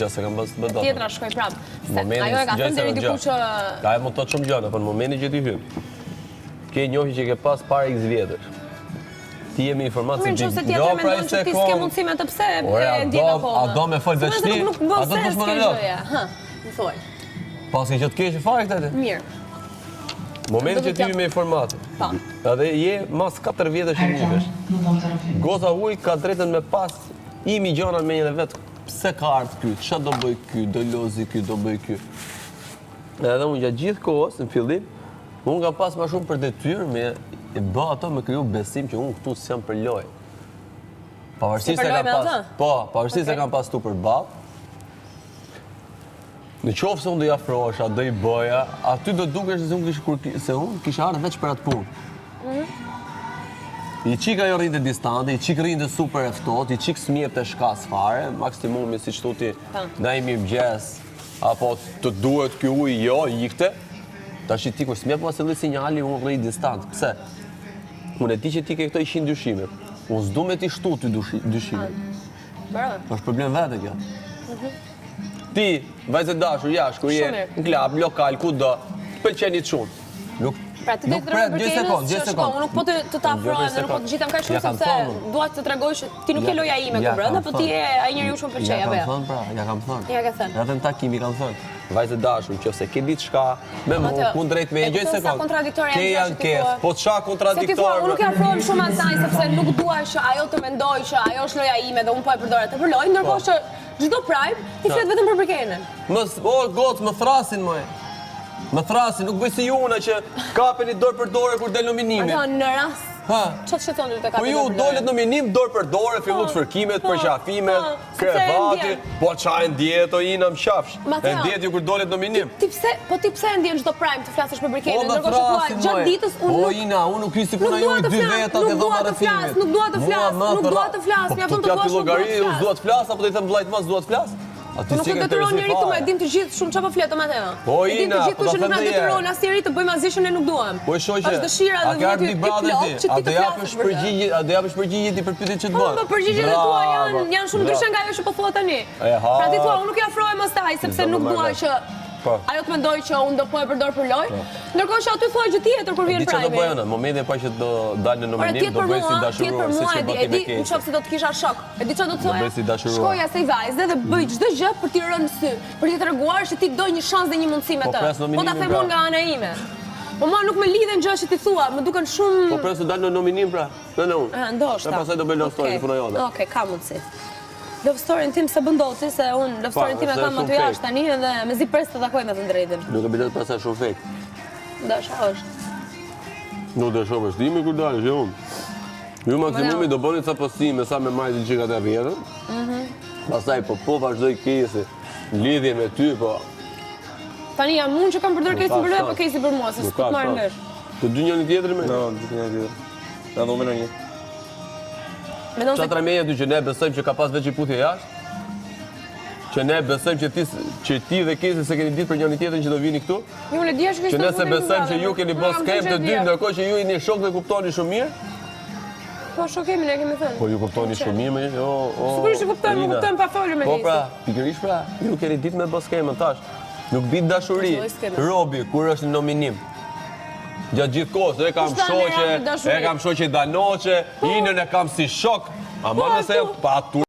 gjatë se kam pas të bëdota. Tjetra shkoj prapë. Ajo e ka thënë deri diku që... Ka e më të shumë gjana, për në momentin që ti hymë. Ke njohi që ke pas para x vjetër. Ti jemi informatë se nëse tjetër me ndonë që ti s'ke mundësime të pse e ndjek akoma. A do me folë veç ti, a do të shmë në lëtë. Më thuaj. Pas që të keqë fare këtete? Mirë. Momentin që ti jemi me informatë. Edhe je mas 4 vjetër që njëvesh. Goza uj ka drejtën me pas imi gjana me njëre vetë. Pse ka ardhë ky, qa do bëj ky, do lozi ky, do bëj ky. Edhe unë gjatë gjithë kohës, në fillim, unë kam pas ma shumë për detyrë me e bë ato me kriju besim që unë këtu s'jam për lojë. Pavarësisht se kam pas tu për ballë. Në qofë se unë do i afrohesha, do i bëja, aty do dukesh se unë kisha ardhë veç për atë punë. I qik ajo rrinte distante, i qik rrinte super eftot, i qik smjep të shkas fare, maksimumi si qëtu ti na i mirë mëgjes, apo të duhet kjo ujë, jo, ikte. Ta që ti kur smjep ma se dhe sinjali, unë rrejt distant. Pse? Unë e ti që ti ke këto 100 dyshime. Unë s'du me ti shtu ty dyshime. është problem vete kjo. Ti, vajzë dashur, jash, kur je në klab, lokal, ku do, të pëlqenit shumë. Pra ti të rëmë për kenës që shko, unë nuk po të afrojnë dhe nuk po të gjitham ka shumë sepse duat të tregoj që ti nuk e loja ime ku brënda, po ti e ai njeriu shumë pëlqej, apo? Ja kam thënë pra, ja kam thënë. Ja ka thënë. Edhe në takimi kam thënë. Vajzë dashur, nëse ke ditë shka me mua, ku drejt me gjë sekond. Ke ankesë, po ç'a kontradiktor. Unë nuk e afrohem shumë asaj sepse nuk dua që ajo të mendoj që ajo është loja ime dhe unë po e përdor atë për lojë, ndërkohë që çdo prime ti flet vetëm për Berkenën. Më thrasin më. Më thrasin, nuk bëj si juna që kapeni dorë për dorë kur del nominimi. Ata në rast. Çfarë shëton të kapeni? Po ju dolet nominim dorë për dorë, fillut fërkimet, përqafimet, krevati, po çaj ndjet o ina më qafsh. E ndjet ju kur dolet nominim. Ti pse ndjen çdo prime të flasësh për Berkenën, ndërkohë që thua gjatë ditës unë. O ina, unë nuk hyj sikur na ju dy veta te dhoma rrethimit. Nuk dua të flas, mjafton të thuash. Nuk dua të flas, apo do i them vllajt mos dua të flas? Nuk e detyron njeri të me dim të gjithë shumë që po fletë me tema. Po Ina, po të fletë me detyron asë njeri të bëjmë asgjë që ne nuk duam. Po shoqe, është dëshira dhe voti i plot që ti të flasësh për të. A do japësh përgjigje ti për pyetjen që të bën? Po përgjigjet e tua janë shumë ndryshe nga ajo që po thua tani. Pra ti thua, unë nuk i afrohem asaj sepse nuk dua që ajo të mendoj që unë do po e përdor për lojë, ndërkohë që aty thua gjë tjetër kur vjen prime. Diçka do bëjë në momentin pa që do dalë në nominim, do bëj si dashuruar, siç e bëti me Keqin. Nëse do të kisha shok. E di çfarë do të thoya? Do bëj si dashuruar. Shkoja se vajzë dhe bëj çdo gjë për t'i rënë sy, për t'i treguar që ti do një shans dhe një mundësi me të. Po ta them unë nga ana ime. Po mua nuk më lidhen gjë që ti thua, më duken shumë. Po presë dalë në nominim pra. Në unë. Ndoshta. Pastaj do bëj love story punoj jote. Okej, ka mundësi. Love story-n tim se bëndoti, se unë love story-n tim e kam aty jashtë tani dhe me zi pres të takoj me të drejtën. Nuk e bilet pasaj shumë fake. Dësha është. Nuk dësha është dimi kur dalë, që unë. Ju maksimumi do bëni ca postime sa me majtë që ka të vjetën. Pasaj po vazhdoj kesi, lidhje me ty, po... Tani jam unë që kam përdor kesi për dhe, po kesi për mua, se s'ku të marrë ndesh. Të dy njëni tjetëri me? No, dy njëni tjetëri. Da do me në një. Qatë remeja ty që ne besojmë që ka pas veç i puthje jashtë? Që ne besojmë që ti dhe Kesi se keni ditë për njëni tjetën që do vini këtu? Që ne se besojmë që ju keni bës kem të dy, ndërkohë që ju jeni shok dhe kuptoni shumë mirë? Po shokemi ne kemi thënë. Po ju kuptoni shumë mirë me një? Sigurisht që kuptojmë pa folur me Kesi. Po pra, pikërisht pra, ju keni ditë me bës kemën tash. Nuk bit dashuri, Robi, kur është në nominim. Gjatë gjithë kohës, e kam shoqe Danoqe, Inën e kam si shok, ama nëse pa tu